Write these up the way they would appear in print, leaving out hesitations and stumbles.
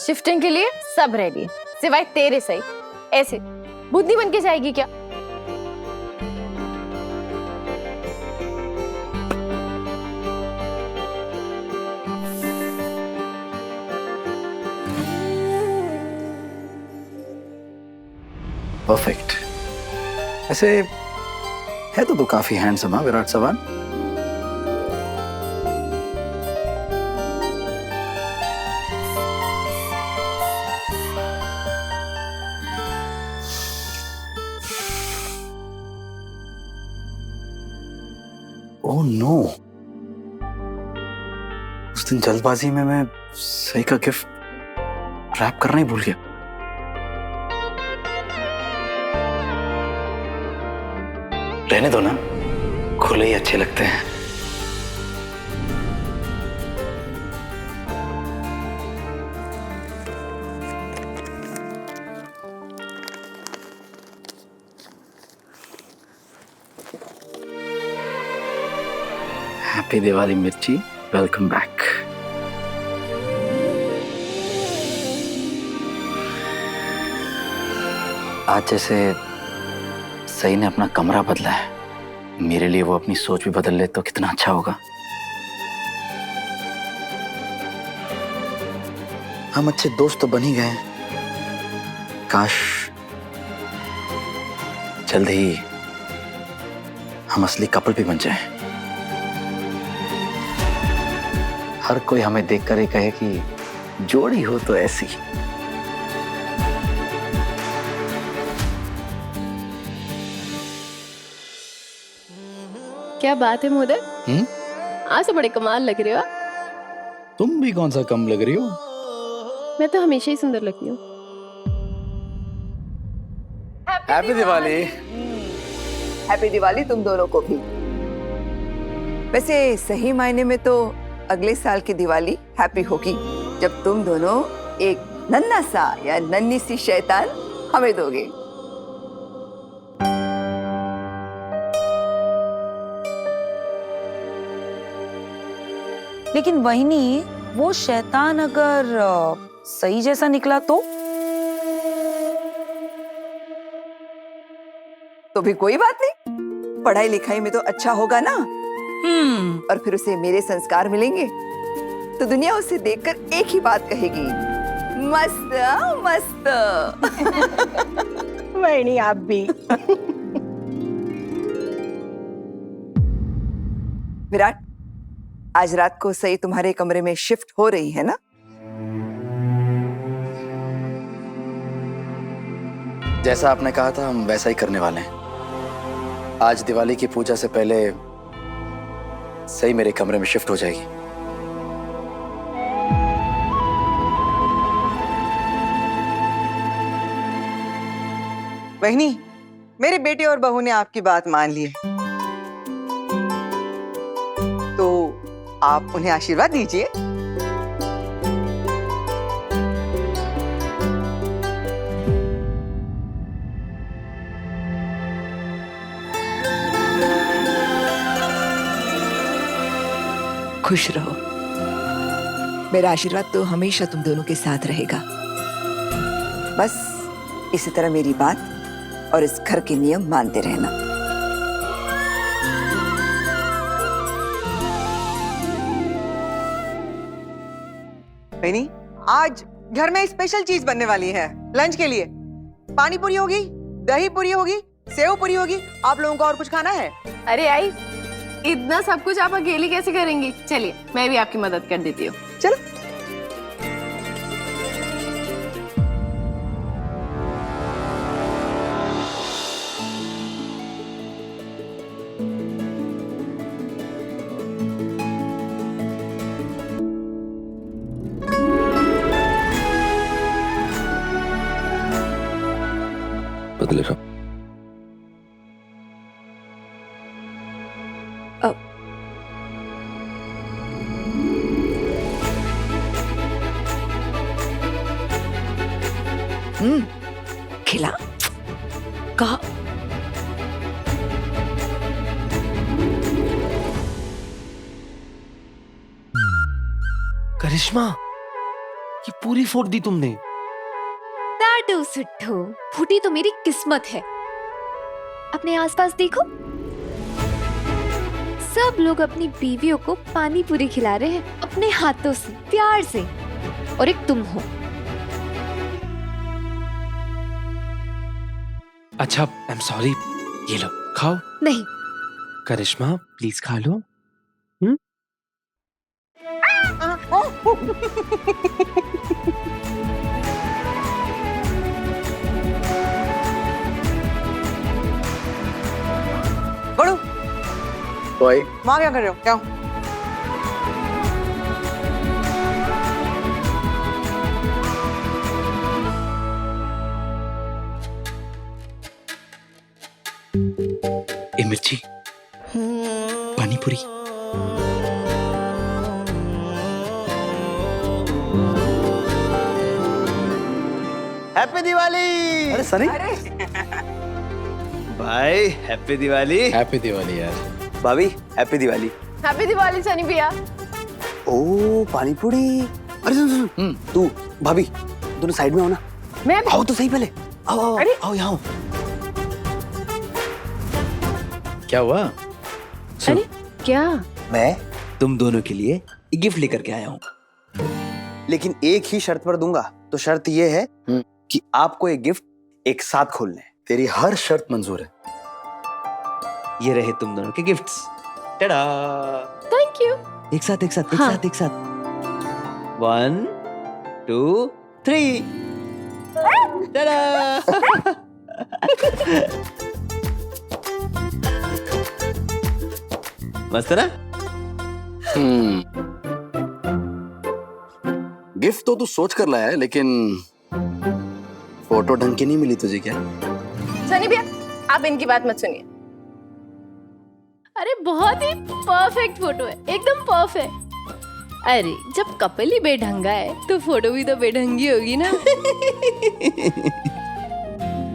Shifting के लिए सब रेडी, सिवाय तेरे सही। ऐसे बुद्धि बन के जाएगी क्या? परफेक्ट। ऐसे है तो काफी हैंडसम है विराट चव्हाण। ओह नो, उस दिन जल्दबाजी में मैं सही का गिफ्ट रैप करना ही भूल गया। रहने दो ना, खुले ही अच्छे लगते हैं। हैप्पी दिवाली मिर्ची, वेलकम बैक। आज जैसे सही ने अपना कमरा बदला है, मेरे लिए वो अपनी सोच भी बदल ले तो कितना अच्छा होगा। हम अच्छे दोस्त तो बन ही गए, काश जल्द ही हम असली कपल भी बन जाएं। हर कोई हमें देखकर ही कहे कि जोड़ी हो तो ऐसी। क्या बात है मोदक, आज तो बड़े कमाल लग रहे हो। तुम भी कौन सा कम लग रही हो? मैं तो हमेशा ही सुंदर लगती हूँ। हैप्पी दिवाली। हैप्पी दिवाली तुम दोनों को भी। वैसे सही मायने में तो अगले साल की दिवाली हैप्पी होगी जब तुम दोनों एक नन्हा सा या नन्ही सी शैतान हमें दोगे। लेकिन वहीनी, वो शैतान अगर सही जैसा निकला तो भी कोई बात नहीं, पढ़ाई लिखाई में तो अच्छा होगा ना। और फिर उसे मेरे संस्कार मिलेंगे तो दुनिया उसे देखकर एक ही बात कहेगी, मस्त मस्त। वही आप भी। विराट, आज रात को सही तुम्हारे कमरे में शिफ्ट हो रही है ना? जैसा आपने कहा था हम वैसा ही करने वाले हैं। आज दिवाली की पूजा से पहले सही मेरे कमरे में शिफ्ट हो जाएगी। बहनी, मेरे बेटे और बहू ने आपकी बात मान ली है, तो आप उन्हें आशीर्वाद दीजिए। खुश रहो। मेरा आशीर्वाद तो हमेशा तुम दोनों के साथ रहेगा। बस इसी तरह मेरी बात और इस घर के नियम मानते रहना। बहनी, आज घर में स्पेशल चीज बनने वाली है लंच के लिए। पानी पूरी होगी, दही पूरी होगी, सेव पूरी होगी। आप लोगों को और कुछ खाना है? अरे आई, इतना सब कुछ आप अकेली कैसे करेंगी? चलिए मैं भी आपकी मदद कर देती हूँ। चलो। बदले रहा। खिला कहा। करिश्मा, ये पूरी फोड़ दी तुमने। टाटू सुट्ठो, फूटी तो मेरी किस्मत है। अपने आसपास देखो, सब लोग अपनी बीवियों को पानी पूरी खिला रहे हैं अपने हाथों से, प्यार से, और एक तुम हो। अच्छा, आई एम सॉरी। ये लो, खाओ। नहीं। करिश्मा, प्लीज खा लो। बड़ू, भाई वहाँ क्या कर रहे हो? क्या? ए मिर्ची, पानी पूरी। हैप्पी दिवाली। अरे सनी, भाई हैप्पी दिवाली। हैप्पी दिवाली यार। भाभी हैप्पी दिवाली। हैप्पी दिवाली सनी भैया। ओ पानी पूरी। अरे सुन सुन, तू भाभी दोनों साइड में हो ना। मैं आओ तो सही पहले। आओ आओ अरे। आओ यहाँ। क्या हुआ? अरे क्या? मैं तुम दोनों के लिए एक गिफ्ट लेकर के आया हूँ, लेकिन एक ही शर्त पर दूंगा। तो शर्त ये है कि आपको एक गिफ्ट एक साथ खोलने हैं। तेरी हर शर्त मंजूर है। ये रहे तुम दोनों के गिफ्ट्स। टडा। Thank you. एक साथ एक साथ एक हाँ। साथ एक साथ। 1 2 3। टडा। मस्त है ना? गिफ्ट तो तू सोच कर लाया है, लेकिन फोटो ढंग की नहीं मिली तुझे क्या? सनी भैया, आप इनकी बात मत सुनिए। अरे बहुत ही परफेक्ट फोटो है, एकदम परफेक्ट। अरे जब कपल ही बेढंगा है तो फोटो भी तो बेढंगी होगी ना।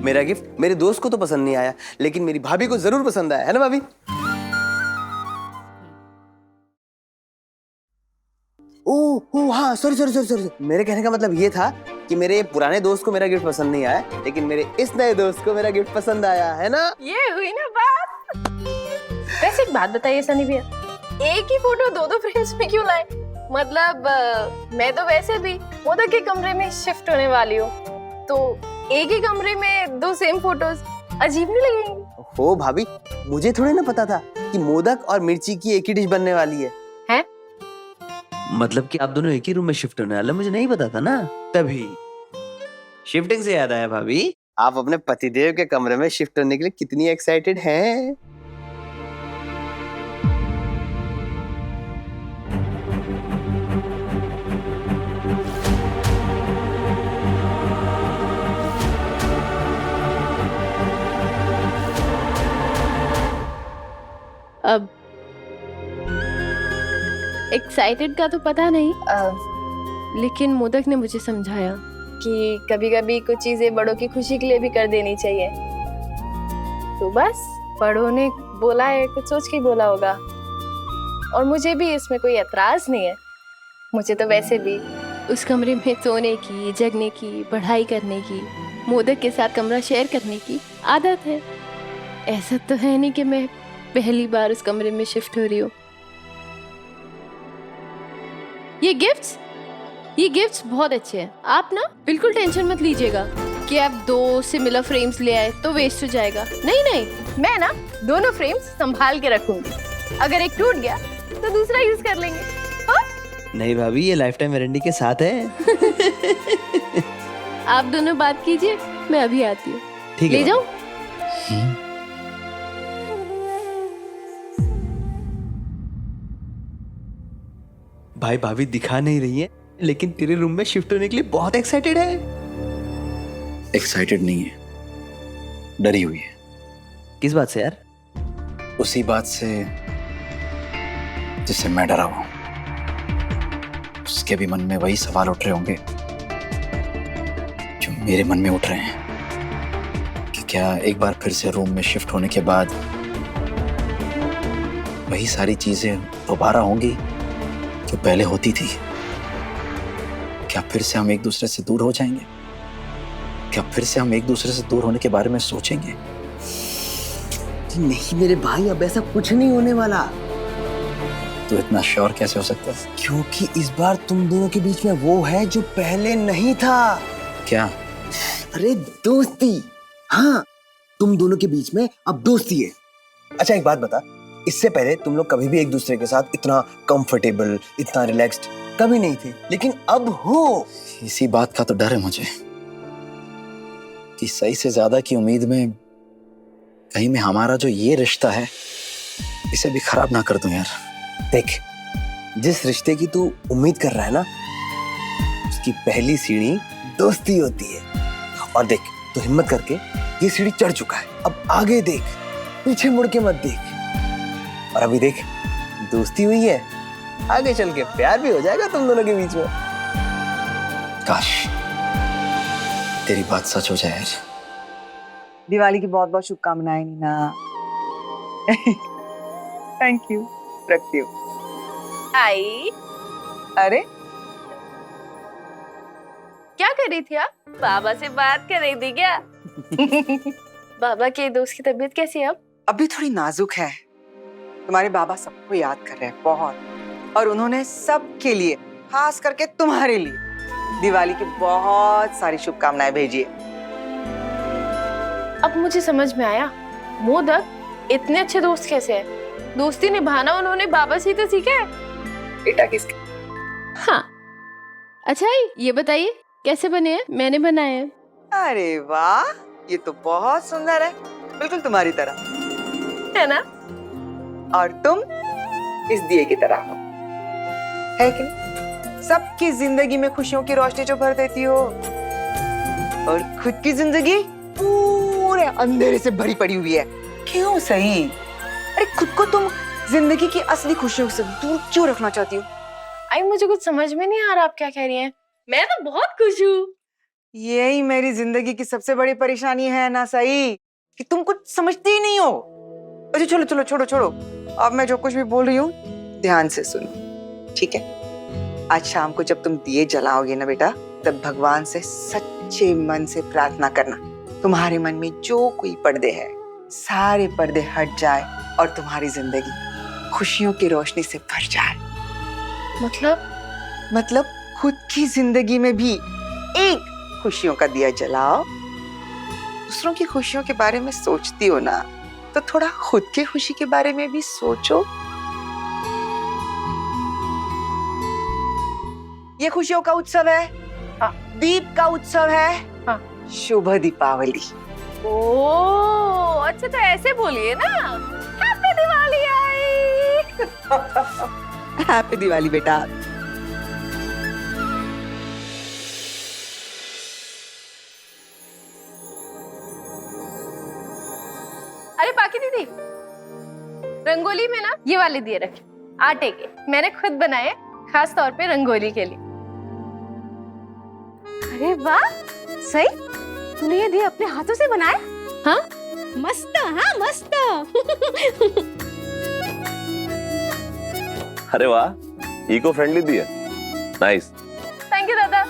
मेरा गिफ्ट मेरे दोस्त को तो पसंद नहीं आया, लेकिन मेरी भाभी को जरूर पसंद आया है ना भाभी? ओ हाँ, सॉरी सॉरी सॉरी सॉरी। मेरे कहने का मतलब ये था कि मेरे पुराने दोस्त को मेरा गिफ्ट पसंद नहीं आया, लेकिन मेरे इस नए दोस्त को मेरा गिफ्ट पसंद आया है ना? ये हुई ना बात। वैसे एक बात बताइए सनी भैया, एक ही फोटो दो फ्रेम्स में क्यों लाए? मतलब मैं तो वैसे भी मोदक के कमरे में शिफ्ट होने वाली हूँ, तो एक ही कमरे में 2 सेम फोटोज अजीब नहीं लगेंगी? हो भाभी, मुझे थोड़ी ना पता था कि मोदक और मिर्ची की एक ही डिश बनने वाली है। हैं? मतलब कि आप दोनों एक ही रूम में शिफ्ट होने वाले, मुझे नहीं पता था ना। तभी शिफ्टिंग से याद आया भाभी, आप अपने पतिदेव के कमरे में शिफ्ट होने के लिए कितनी एक्साइटेड हैं? अब एक्साइटेड का तो पता नहीं, लेकिन मोदक ने मुझे समझाया कि कभी कभी कुछ चीजें बड़ों की खुशी के लिए भी कर देनी चाहिए। तो बस बड़ों ने बोला है, कुछ सोच के ही बोला होगा, और मुझे भी इसमें कोई एतराज नहीं है। मुझे तो वैसे भी उस कमरे में सोने की, जगने की, पढ़ाई करने की, मोदक के साथ कमरा शेयर करने की आदत है। ऐसा तो है नहीं कि मैं पहली बार उस कमरे में शिफ्ट हो रही हूँ। ये गिफ्ट्स बहुत अच्छे हैं। आप ना बिल्कुल टेंशन मत लीजिएगा कि आप 2 सिमिलर फ्रेम्स ले आए तो वेस्ट हो जाएगा। नहीं, मैं ना दोनों फ्रेम्स संभाल के रखूंगी। अगर एक टूट गया तो दूसरा यूज कर लेंगे। हाँ? नहीं भाभी, ये लाइफ टाइम वारंटी के साथ है। आप दोनों बात कीजिए, मैं अभी आती हूँ। ठीक है, ले जाऊं? भाई भाभी दिखा नहीं रही है, लेकिन तेरे रूम में शिफ्ट होने के लिए बहुत एक्साइटेड है। एक्साइटेड नहीं है, डरी हुई है। किस बात से यार? उसी बात से जिससे मैं डरा हुआ हूं। उसके भी मन में वही सवाल उठ रहे होंगे जो मेरे मन में उठ रहे हैं कि क्या एक बार फिर से रूम में शिफ्ट होने के बाद वही सारी चीजें दोबारा होंगी जो पहले होती थी। क्या फिर से हम एक दूसरे से दूर हो जाएंगे? क्या फिर से हम एक दूसरे से दूर होने के बारे में सोचेंगे? नहीं मेरे भाई, अब ऐसा कुछ नहीं होने वाला। तो इतना श्योर कैसे हो सकता है? क्योंकि इस बार तुम दोनों के बीच में वो है जो पहले नहीं था। क्या? अरे दोस्ती। हाँ, तुम दोनों के बीच में अब दोस्ती है। अच्छा एक बात बता, इससे पहले तुम लोग कभी भी एक दूसरे के साथ इतना कंफर्टेबल, इतना रिलैक्स्ड कभी नहीं थे, लेकिन अब हो। इसी बात का तो डर है मुझे कि सही से ज्यादा की उम्मीद में कहीं मैं हमारा जो ये रिश्ता है इसे भी खराब ना कर दूं यार। देख, जिस रिश्ते की तू उम्मीद कर रहा है ना, उसकी पहली सीढ़ी दोस्ती होती है। और देख, तू हिम्मत करके ये सीढ़ी चढ़ चुका है, अब आगे देख, पीछे मुड़ के मत देख। और अभी देख, दोस्ती हुई है, आगे चल के प्यार भी हो जाएगा तुम दोनों के बीच में। काश तेरी बात सच हो जाए यार। दिवाली की बहुत बहुत शुभकामनाएं नीना। थैंक यू, रखती हूँ। आई, अरे क्या कर रही थी आप? बाबा से बात कर रही थी क्या? बाबा के दोस्त की तबीयत कैसी है अब? अभी थोड़ी नाजुक है। तुम्हारे बाबा सबको याद कर रहे हैं बहुत, और उन्होंने सबके लिए, खास करके तुम्हारे लिए, दिवाली की बहुत सारी शुभकामनाएं भेजी है। अब मुझे समझ में आया, मोदक इतने अच्छे दोस्त कैसे हैं? दोस्ती निभाना उन्होंने बाबा से ही तो सीखा है। बेटा किसके? हाँ, अच्छा ये बताइए कैसे बने हैं? मैंने बनाए हैं। अरे वाह, ये तो बहुत सुंदर है, बिल्कुल तुम्हारी तरह है ना? और तुम इस दिए की तरह हो, है कि नहीं? सबकी जिंदगी में खुशियों की रोशनी जो भर देती हो, और खुद की जिंदगी पूरे अंधेरे से भरी पड़ी हुई है। क्यों सही? अरे खुद को तुम जिंदगी की असली खुशियों से दूर क्यों रखना चाहती हो? आई, मुझे कुछ समझ में नहीं आ रहा आप क्या कह रही हैं। मैं तो बहुत खुश हूँ। यही मेरी जिंदगी की सबसे बड़ी परेशानी है ना सही, कि तुम कुछ समझती ही नहीं हो। अच्छा चलो चलो, छोड़ो छोड़ो, अब मैं जो कुछ भी बोल रही हूँ ध्यान से सुनो, ठीक है? आज शाम को जब तुम दिए जलाओगे ना बेटा, तब भगवान से सच्चे मन से प्रार्थना करना, तुम्हारे मन में जो कोई पर्दे हैं सारे पर्दे हट जाए और तुम्हारी जिंदगी खुशियों की रोशनी से भर जाए। मतलब खुद की जिंदगी में भी एक खुशियों का दिया जलाओ। दूसरों की खुशियों के बारे में सोचती हो ना, तो थोड़ा खुद की खुशी के बारे में भी सोचो। ये खुशियों का उत्सव है, दीप का उत्सव है, शुभ दीपावली। ओह, अच्छा तो ऐसे बोलिए ना, हैप्पी दिवाली आई। हैप्पी दिवाली बेटा। अरे बाकी दीदी, रंगोली में ना ये वाले दिए रखे आटे के, मैंने खुद बनाए खास तौर पे रंगोली के लिए। अरे वाह, सही, तूने ये दिए अपने हाथों से बनाया? हाँ मस्त, हाँ मस्त। अरे वाह, eco friendly diya, nice. Thank you दादा।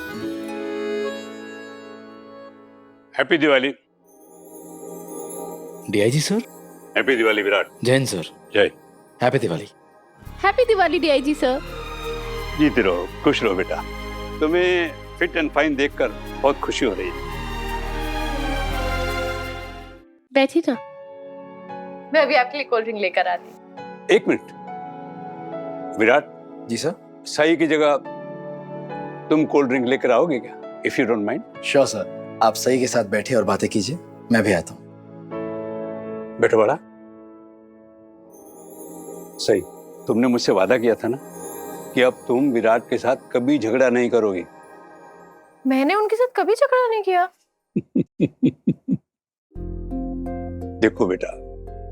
Happy Diwali. DIG sir. Happy Diwali Virat. Jain sir. जय। Happy Diwali. Happy Diwali DIG sir. जीते रहो, खुश रहो बेटा। तुम्हें फिट एंड फाइन देखकर बहुत खुशी हो रही है। बैठी ना, मैं अभी आपके लिए कोल्ड ड्रिंक लेकर आती हूँ। एक मिनट विराट। जी सर। साई की जगह तुम कोल्ड ड्रिंक लेकर आओगे क्या, if you don't mind? Sure sir, आप सही के साथ बैठे और बातें कीजिए, मैं भी आता हूँ। बेटा बड़ा सही, तुमने मुझसे वादा किया था ना कि अब तुम विराट के साथ कभी झगड़ा नहीं करोगी। मैंने उनके साथ कभी झगड़ा नहीं किया। देखो बेटा,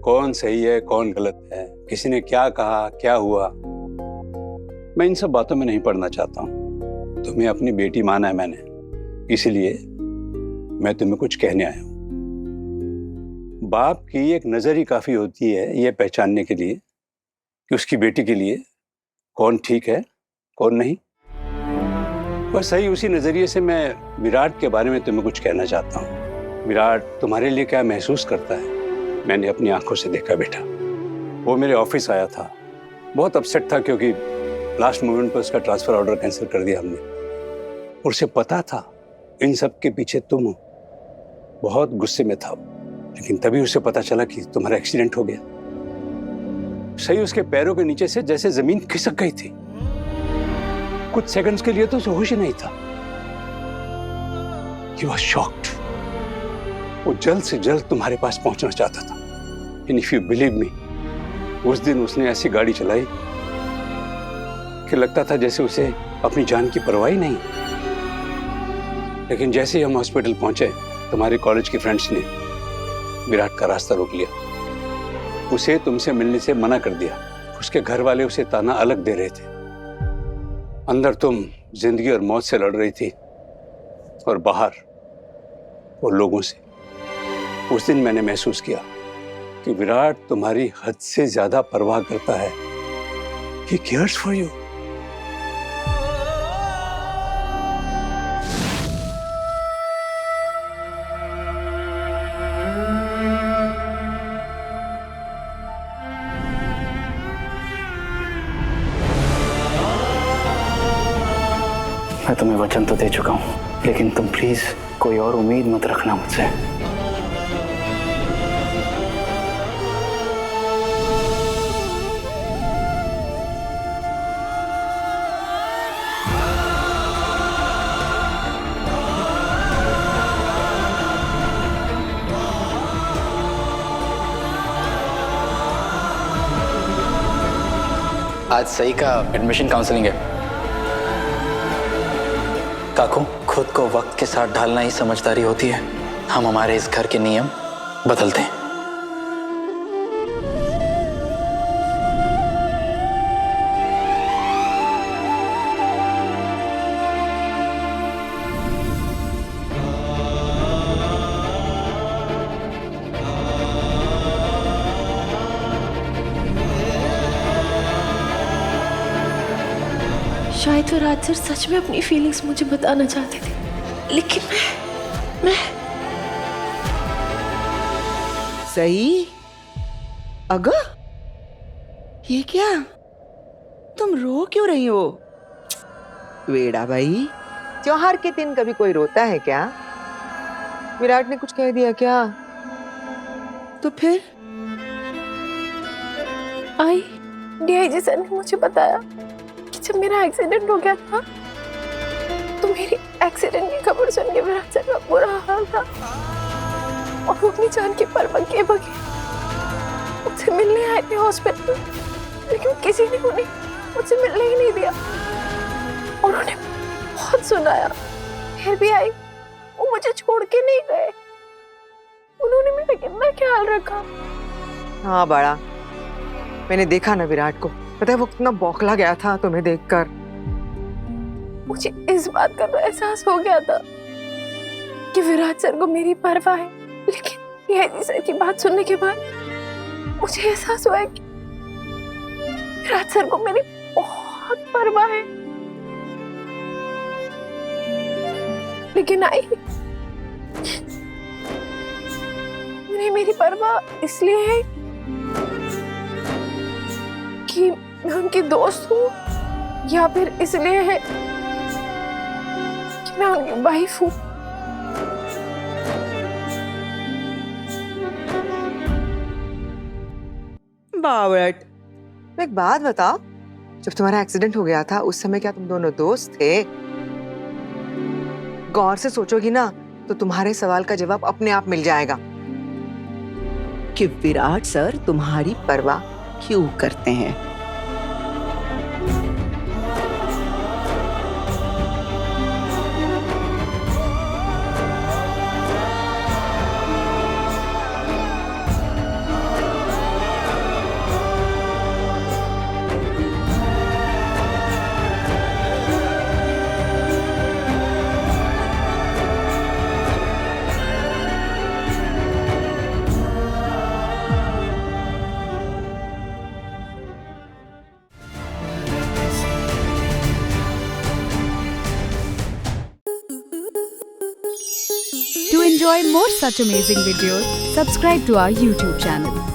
कौन सही है कौन गलत है, किसी ने क्या कहा क्या हुआ, मैं इन सब बातों में नहीं पड़ना चाहता हूँ। तुम्हें अपनी बेटी माना है मैंने, इसीलिए मैं तुम्हें कुछ कहने आया हूँ। बाप की एक नजर ही काफी होती है ये पहचानने के लिए कि उसकी बेटी के लिए कौन ठीक है कौन नहीं। बस सही उसी नजरिए से मैं विराट के बारे में तुम्हें कुछ कहना चाहता हूँ। विराट तुम्हारे लिए क्या महसूस करता है मैंने अपनी आंखों से देखा बेटा। वो मेरे ऑफिस आया था, बहुत अपसेट था क्योंकि लास्ट मोमेंट पर उसका ट्रांसफर ऑर्डर कैंसिल कर दिया हमने। और उसे पता था इन सब के पीछे तुम हो। बहुत गुस्से में था, लेकिन तभी उसे पता चला कि तुम्हारा एक्सीडेंट हो गया। सही उसके पैरों के नीचे से जैसे जमीन खिसक गई थी। कुछ सेकंड्स के लिए तो उसे होश ही नहीं था। He was shocked. वो जल्द से जल्द तुम्हारे पास पहुंचना चाहता था। And if you believe me, उस दिन उसने ऐसी गाड़ी चलाई कि लगता था जैसे उसे अपनी जान की परवाह ही नहीं। लेकिन जैसे ही हम हॉस्पिटल पहुंचे, तुम्हारे कॉलेज के फ्रेंड्स ने विराट का रास्ता रोक लिया। उसे तुमसे मिलने से मना कर दिया। उसके घर वाले उसे ताना अलग दे रहे थे। अंदर तुम जिंदगी और मौत से लड़ रही थी और बाहर वो लोगों से। उस दिन मैंने महसूस किया कि विराट तुम्हारी हद से ज्यादा परवाह करता है। He cares for you. मैं तुम्हें वचन तो दे चुका हूं, लेकिन तुम प्लीज कोई और उम्मीद मत रखना मुझसे। आज सही का एडमिशन काउंसलिंग है। काकू, खुद को वक्त के साथ ढालना ही समझदारी होती है। हम हमारे इस घर के नियम बदलते हैं। शायद विराट सर सच में अपनी फीलिंग्स मुझे बताना चाहते थे, लेकिन मैं सही। अगर ये क्या, तुम रो क्यों रही हो? वेड़ा भाई, त्योहार के दिन कभी कोई रोता है क्या? विराट ने कुछ कह दिया क्या? तो फिर आई डीआईजी सर ने मुझे बताया कि जब मेरा एक्सीडेंट हो गया था तो मेरी एक्सीडेंट की खबर सुन के विराट सर का बुरा हाल था और वो अपनी जान की परवाह किए बगैर मुझसे मिलने आए थे हॉस्पिटल, लेकिन किसी ने उन्हें मुझसे मिलने ही नहीं दिया और उन्हें बहुत सुनाया। फिर भी आई, वो मुझे छोड़ के नहीं गए। उन्होंने मेरा कितना ख्याल रखा। हाँ बड़ा, मैंने देखा ना विराट को, पता है वो कितना बौखला गया था तुम्हें देखकर। मुझे इस बात का तो एहसास हो गया था कि विराट सर को मेरी परवाह है, लेकिन डीआईजी सर की बात सुनने के बाद मुझे एहसास हुआ है कि विराट सर को मेरी बहुत परवाह है। लेकिन आई, उन्हें मेरी परवाह इसलिए है कि मैं उनकी दोस्त हूँ, या फिर इसलिए है कि मैं उनकी वाइफ हूँ। बावट, एक बात बताओ, जब तुम्हारा एक्सीडेंट हो गया था उस समय क्या तुम दोनों दोस्त थे? गौर से सोचोगी ना तो तुम्हारे सवाल का जवाब अपने आप मिल जाएगा कि विराट सर तुम्हारी परवाह क्यों करते हैं। enjoy more such amazing videos, subscribe to our YouTube channel.